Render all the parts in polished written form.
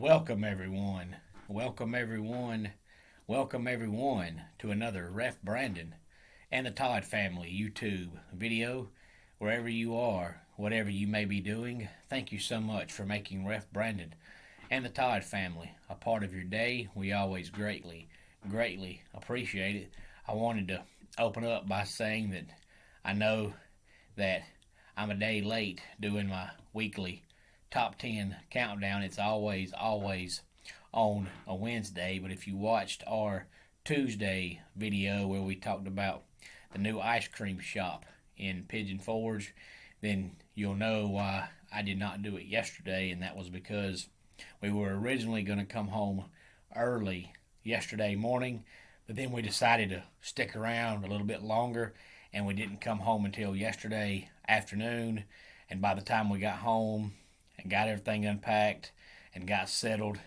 Welcome everyone. Welcome everyone. Welcome everyone to another Ref Brandon and the Todd Family YouTube video. Wherever you are, whatever you may be doing, thank you so much for making Ref Brandon and the Todd Family a part of your day. We always greatly appreciate it. I wanted to open up by saying that I know that I'm a day late doing my weekly top 10 countdown. It's always on a Wednesday, but if you watched our Tuesday video where we talked about the new ice cream shop in Pigeon Forge, then you'll know why I did not do it yesterday, and that was because we were originally going to come home early yesterday morning, but then we decided to stick around a little bit longer, and we didn't come home until yesterday afternoon. And by the time we got home and got everything unpacked and got settled,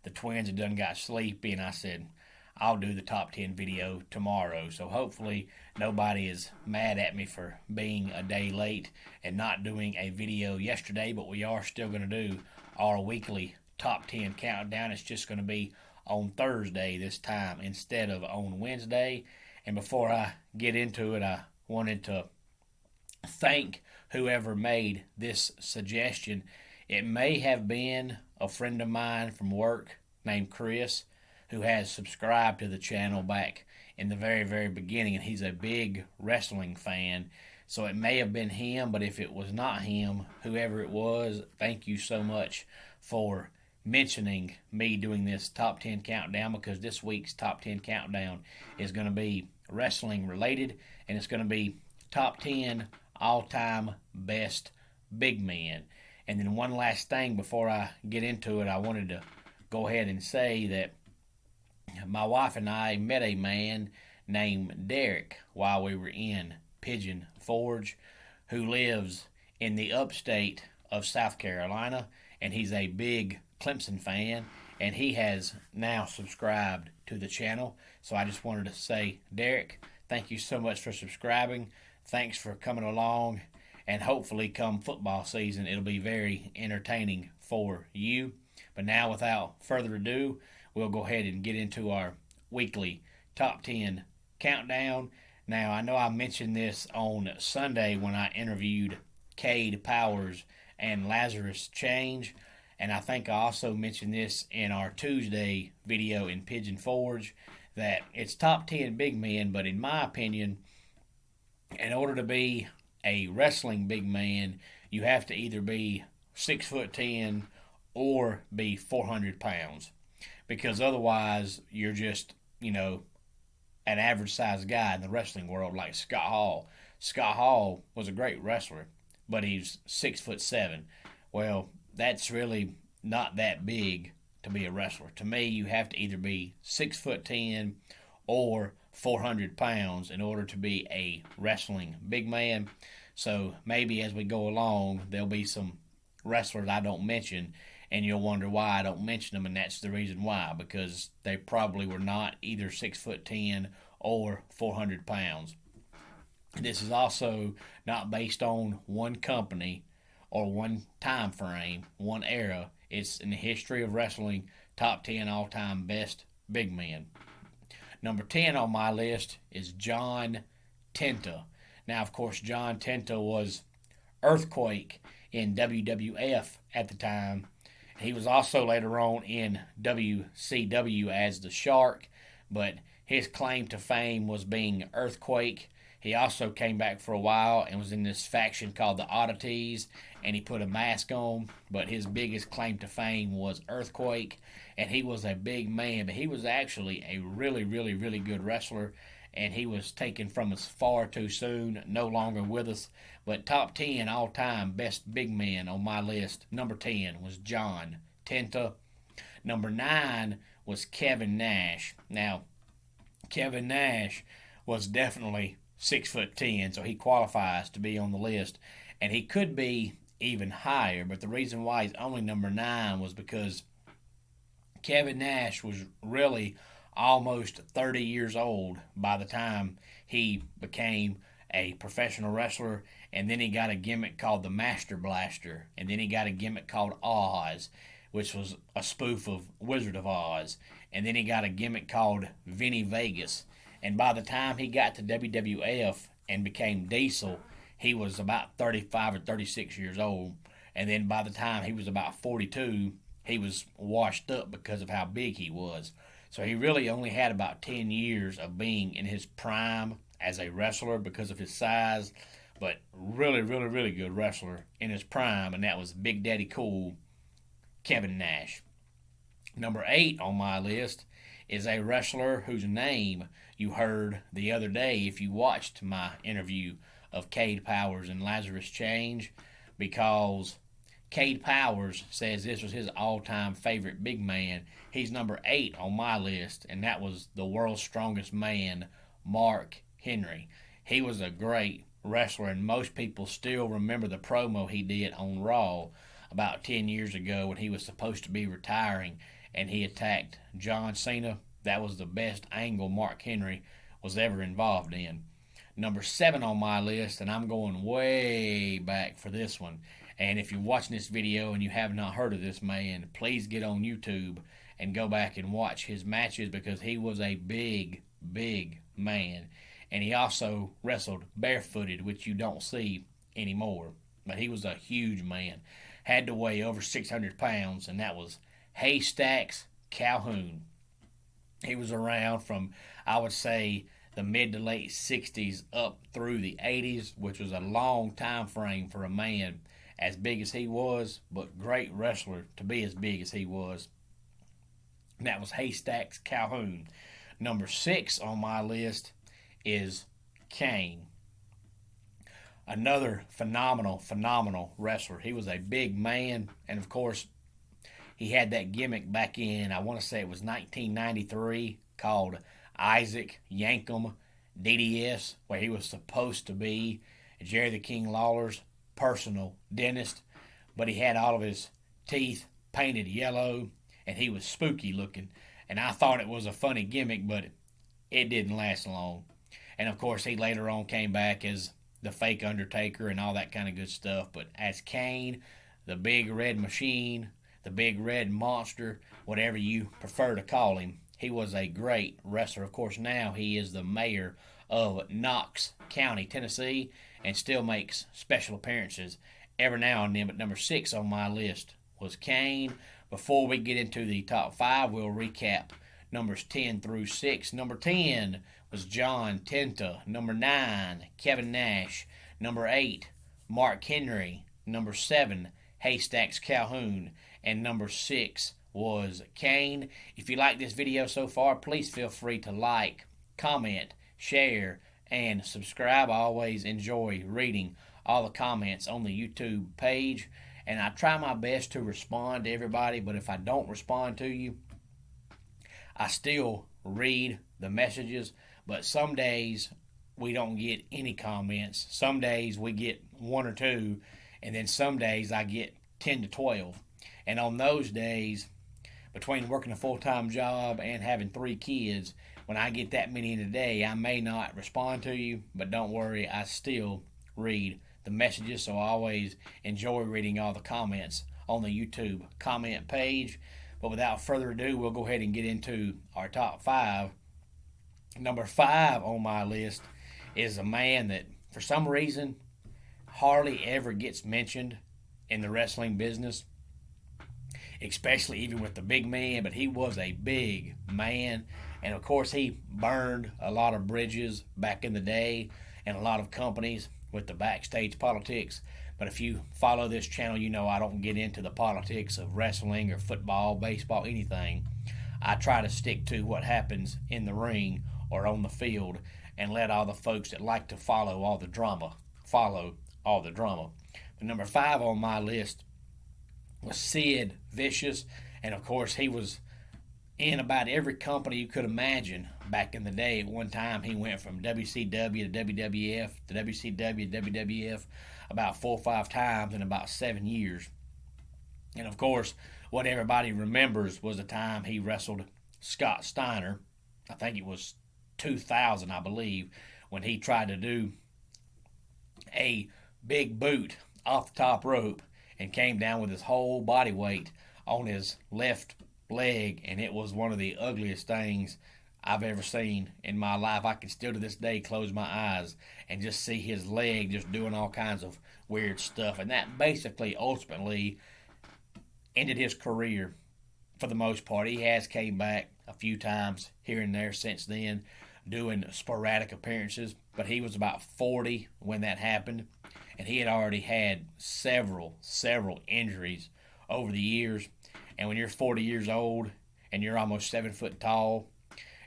the twins had done got sleepy, and I said, I'll do the top 10 video tomorrow. So hopefully nobody is mad at me for being a day late and not doing a video yesterday, but we are still going to do our weekly top 10 countdown. It's just going to be on Thursday this time instead of on Wednesday. And before I get into it, I wanted to thank whoever made this suggestion. It may have been a friend of mine from work named Chris, who has subscribed to the channel back in the very beginning, and he's a big wrestling fan. So it may have been him, but if it was not him, whoever it was, thank you so much for mentioning me doing this top 10 countdown, because this week's top 10 countdown is going to be wrestling related, and it's going to be top 10 all-time best big men. And then one last thing before I get into it, I wanted to go ahead and say that my wife and I met a man named Derek while we were in Pigeon Forge, who lives in the upstate of South Carolina, and he's a big Clemson fan, and he has now subscribed to the channel. So I just wanted to say, Derek, thank you so much for subscribing. Thanks for coming along, and hopefully come football season, it'll be very entertaining for you. But now, without further ado, we'll go ahead and get into our weekly top 10 countdown. Now, I know I mentioned this on Sunday when I interviewed Cade Powers and Lazarus Change, and I think I also mentioned this in our Tuesday video in Pigeon Forge, that it's top 10 big men, but in my opinion, in order to be a wrestling big man, you have to either be 6'10" or be 400 pounds, because otherwise you're just, an average sized guy in the wrestling world, like Scott Hall. Scott Hall was a great wrestler, but he's 6'7". Well, that's really not that big to be a wrestler. To me, you have to either be 6'10" or 400 pounds in order to be a wrestling big man. So maybe as we go along, there'll be some wrestlers I don't mention, and you'll wonder why I don't mention them, and that's the reason why, because they probably were not either 6'10" or 400 pounds. This is also not based on one company or one time frame, one era. It's in the history of wrestling, top 10 all-time best big men. Number 10 on my list is John Tenta. Now, of course, John Tenta was Earthquake in WWF at the time. He was also later on in WCW as the Shark, but his claim to fame was being Earthquake. He also came back for a while and was in this faction called the Oddities, and he put a mask on, but his biggest claim to fame was Earthquake, and he was a big man, but he was actually a really good wrestler, and he was taken from us far too soon, no longer with us. But top 10 all-time best big men on my list, number 10 was John Tenta. Number 9 was Kevin Nash. Now, Kevin Nash was definitely 6'10", so he qualifies to be on the list, and he could be even higher, but the reason why he's only number 9 was because Kevin Nash was really almost 30 years old by the time he became a professional wrestler, and then he got a gimmick called the Master Blaster, and then he got a gimmick called Oz, which was a spoof of Wizard of Oz. And then he got a gimmick called Vinny Vegas. And by the time he got to WWF and became Diesel, he was about 35 or 36 years old. And then by the time he was about 42, he was washed up because of how big he was. So he really only had about 10 years of being in his prime as a wrestler because of his size, but really, really, really good wrestler in his prime, and that was Big Daddy Cool, Kevin Nash. Number 8 on my list is a wrestler whose name you heard the other day if you watched my interview of Cade Powers and Lazarus Change, because Cade Powers says this was his all-time favorite big man. He's number 8 on my list, and that was the world's strongest man, Mark Henry. He was a great wrestler, and most people still remember the promo he did on Raw about 10 years ago when he was supposed to be retiring, and he attacked John Cena. That was the best angle Mark Henry was ever involved in. Number 7 on my list, and I'm going way back for this one. And if you're watching this video and you have not heard of this man, please get on YouTube and go back and watch his matches, because he was a big, big man. And he also wrestled barefooted, which you don't see anymore. But he was a huge man. Had to weigh over 600 pounds, and that was Haystacks Calhoun. He was around from, I would say, the mid to late 60s up through the 80s, which was a long time frame for a man as big as he was, but great wrestler to be as big as he was. And that was Haystacks Calhoun. Number 6 on my list is Kane. Another phenomenal wrestler. He was a big man, and of course, he had that gimmick back in, I want to say it was 1993, called Isaac Yankem DDS, where he was supposed to be Jerry the King Lawler's personal dentist, but he had all of his teeth painted yellow, and he was spooky looking. And I thought it was a funny gimmick, but it didn't last long. And of course, he later on came back as the fake Undertaker and all that kind of good stuff. But as Kane, the big red machine, the big red monster, whatever you prefer to call him, he was a great wrestler. Of course, now he is the mayor of Knox County, Tennessee, and still makes special appearances every now and then. But number 6 on my list was Kane. Before we get into the top 5, we'll recap numbers 10 through 6. Number 10 was John Tenta. Number 9, Kevin Nash. Number 8, Mark Henry. Number 7, Haystacks Calhoun. And number 6 was Kane. If you like this video so far, please feel free to like, comment, share, and subscribe. I always enjoy reading all the comments on the YouTube page, and I try my best to respond to everybody, but if I don't respond to you, I still read the messages. But some days we don't get any comments. Some days we get 1 or 2, and then some days I get 10 to 12. And on those days, between working a full-time job and having 3 kids, when I get that many in a day, I may not respond to you, but don't worry, I still read the messages, so I always enjoy reading all the comments on the YouTube comment page. But without further ado, we'll go ahead and get into our top 5. Number 5 on my list is a man that, for some reason, hardly ever gets mentioned in the wrestling business, especially even with the big man, but he was a big man. And of course, he burned a lot of bridges back in the day and a lot of companies with the backstage politics. But if you follow this channel, you know I don't get into the politics of wrestling or football, baseball, anything. I try to stick to what happens in the ring or on the field and let all the folks that like to follow all the drama follow all the drama. But number 5 on my list was Sid Vicious. And of course, he was in about every company you could imagine back in the day. At one time, he went from WCW to WWF to WCW to WWF about 4 or 5 times in about 7 years. And of course, what everybody remembers was the time he wrestled Scott Steiner. I think it was 2000, I believe, when he tried to do a big boot off the top rope and came down with his whole body weight on his left leg, and it was one of the ugliest things I've ever seen in my life. I can still to this day close my eyes and just see his leg just doing all kinds of weird stuff. And that basically ultimately ended his career for the most part. He has came back a few times here and there since then, doing sporadic appearances, but he was about 40 when that happened, and he had already had several injuries over the years. And when you're 40 years old and you're almost 7 foot tall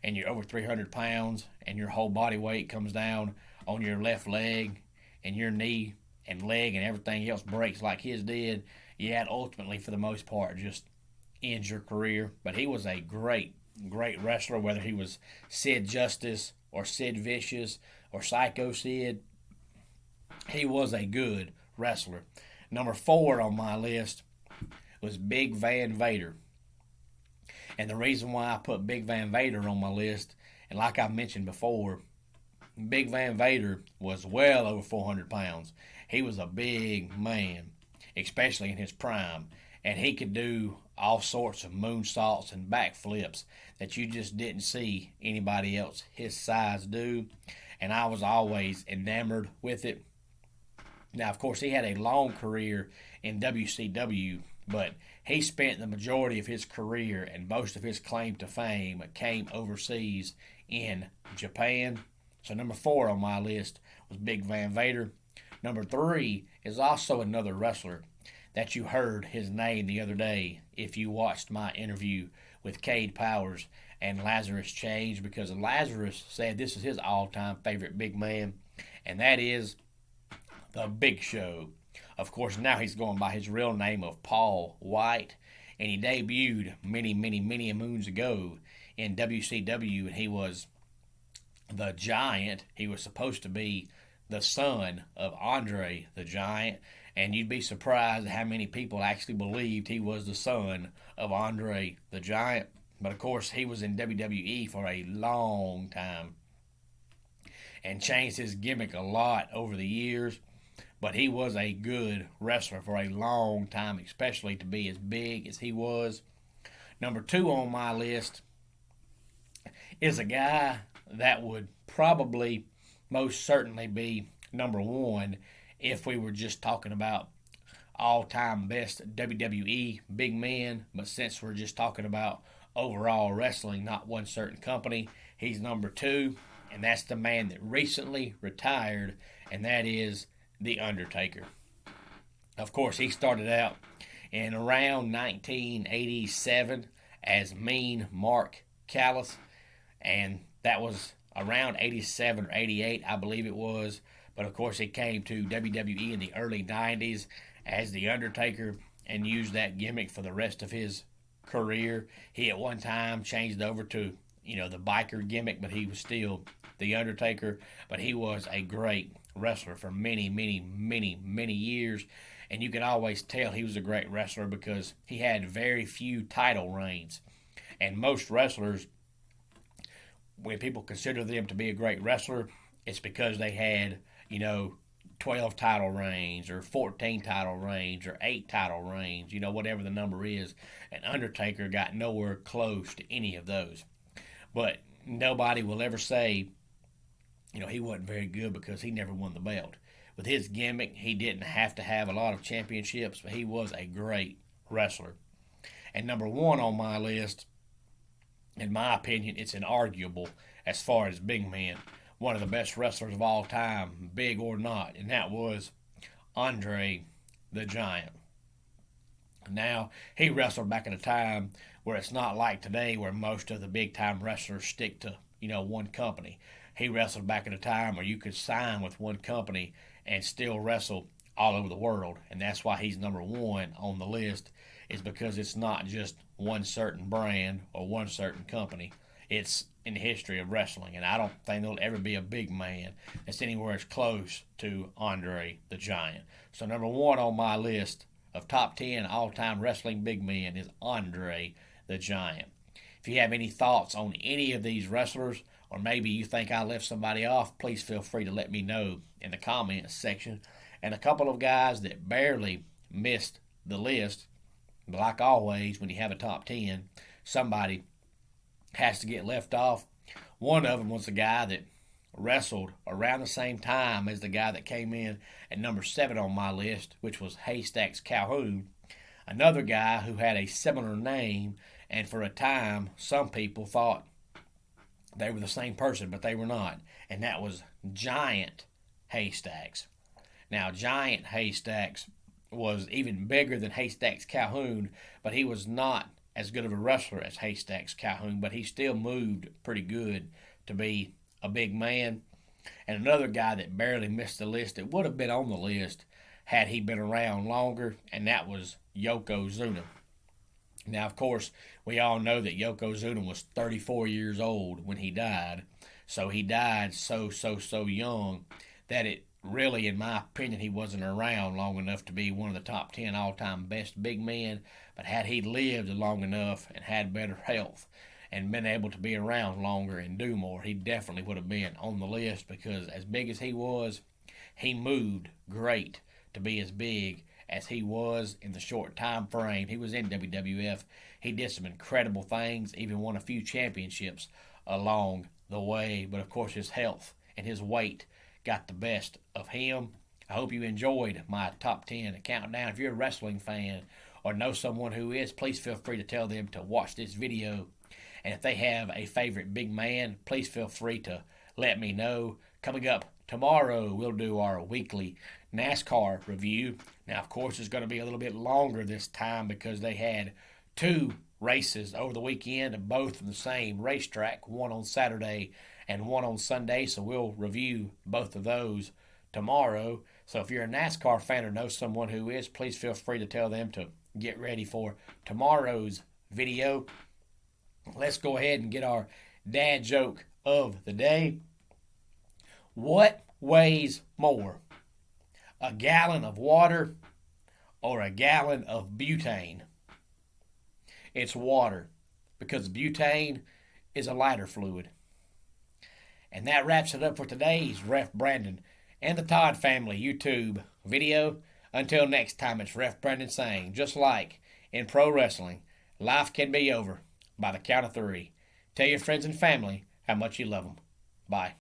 and you're over 300 pounds and your whole body weight comes down on your left leg and your knee and leg and everything else breaks like his did, yeah, it ultimately for the most part just ends your career. But he was a great wrestler, whether he was Sid Justice or Sid Vicious or Psycho Sid. He was a good wrestler. Number 4 on my list was Big Van Vader. And the reason why I put Big Van Vader on my list, and like I mentioned before, Big Van Vader was well over 400 pounds. He was a big man, especially in his prime. And he could do all sorts of moonsaults and backflips that you just didn't see anybody else his size do. And I was always enamored with it. Now, of course, he had a long career in WCW, but he spent the majority of his career and most of his claim to fame came overseas in Japan. So number 4 on my list was Big Van Vader. Number 3 is also another wrestler that you heard his name the other day if you watched my interview with Cade Powers and Lazarus Change, because Lazarus said this is his all-time favorite big man, and that is The Big Show. Of course, now he's going by his real name of Paul White, and he debuted many moons ago in WCW, and he was the Giant. He was supposed to be the son of Andre the Giant, and you'd be surprised at how many people actually believed he was the son of Andre the Giant. But of course, he was in WWE for a long time and changed his gimmick a lot over the years. But he was a good wrestler for a long time, especially to be as big as he was. Number 2 on my list is a guy that would probably most certainly be number 1 if we were just talking about all-time best WWE big men. But since we're just talking about overall wrestling, not one certain company, he's number 2, and that's the man that recently retired, and that is The Undertaker. Of course, he started out in around 1987 as Mean Mark Callis, and that was around 87 or 88, I believe it was. But of course, he came to WWE in the early 90s as The Undertaker and used that gimmick for the rest of his career. He at one time changed over to, the biker gimmick, but he was still The Undertaker. But he was a great wrestler for many years. And you could always tell he was a great wrestler because he had very few title reigns. And most wrestlers, when people consider them to be a great wrestler, it's because they had, 12 title reigns or 14 title reigns or 8 title reigns, whatever the number is. And Undertaker got nowhere close to any of those. But nobody will ever say, he wasn't very good because he never won the belt. With his gimmick, he didn't have to have a lot of championships, but he was a great wrestler. And number 1 on my list, in my opinion, it's inarguable as far as big men, one of the best wrestlers of all time, big or not, and that was Andre the Giant. Now, he wrestled back in a time where it's not like today where most of the big-time wrestlers stick to, one company. He wrestled back in a time where you could sign with one company and still wrestle all over the world, and that's why he's number 1 on the list, is because it's not just one certain brand or one certain company. It's in the history of wrestling, and I don't think there'll ever be a big man that's anywhere as close to Andre the Giant. So number 1 on my list of top 10 all-time wrestling big men is Andre the Giant. If you have any thoughts on any of these wrestlers, or maybe you think I left somebody off, please feel free to let me know in the comments section. And a couple of guys that barely missed the list But like always, when you have a top 10, somebody has to get left off. One of them was the guy that wrestled around the same time as the guy that came in at number 7 on my list, which was Haystacks Calhoun. Another guy who had a similar name, and for a time, some people thought they were the same person, but they were not. And that was Giant Haystacks. Now, Giant Haystacks was even bigger than Haystacks Calhoun, but he was not as good of a wrestler as Haystacks Calhoun, but he still moved pretty good to be a big man. And another guy that barely missed the list, that would have been on the list had he been around longer, and that was Yokozuna. Now, of course, we all know that Yokozuna was 34 years old when he died, so he died so young that it really, in my opinion, he wasn't around long enough to be one of the top 10 all-time best big men. But had he lived long enough and had better health and been able to be around longer and do more, he definitely would have been on the list, because as big as he was, he moved great to be as big as he was in the short time frame he was in WWF. He did some incredible things, even won a few championships along the way. But of course, his health and his weight got the best of him. I hope you enjoyed my top 10 countdown. If you're a wrestling fan or know someone who is, please feel free to tell them to watch this video. And if they have a favorite big man, please feel free to let me know. Coming up tomorrow, we'll do our weekly NASCAR review. Now, of course, it's going to be a little bit longer this time because they had 2 races over the weekend, both from the same racetrack, one on Saturday and one on Sunday. So we'll review both of those tomorrow. So if you're a NASCAR fan or know someone who is, please feel free to tell them to get ready for tomorrow's video. Let's go ahead and get our dad joke of the day. What weighs more, a gallon of water or a gallon of butane? It's water, because butane is a lighter fluid. And that wraps it up for today's Ref Brandon and the Todd Family YouTube video. Until next time, it's Ref Brandon saying, just like in pro wrestling, life can be over by the count of 3. Tell your friends and family how much you love them. Bye.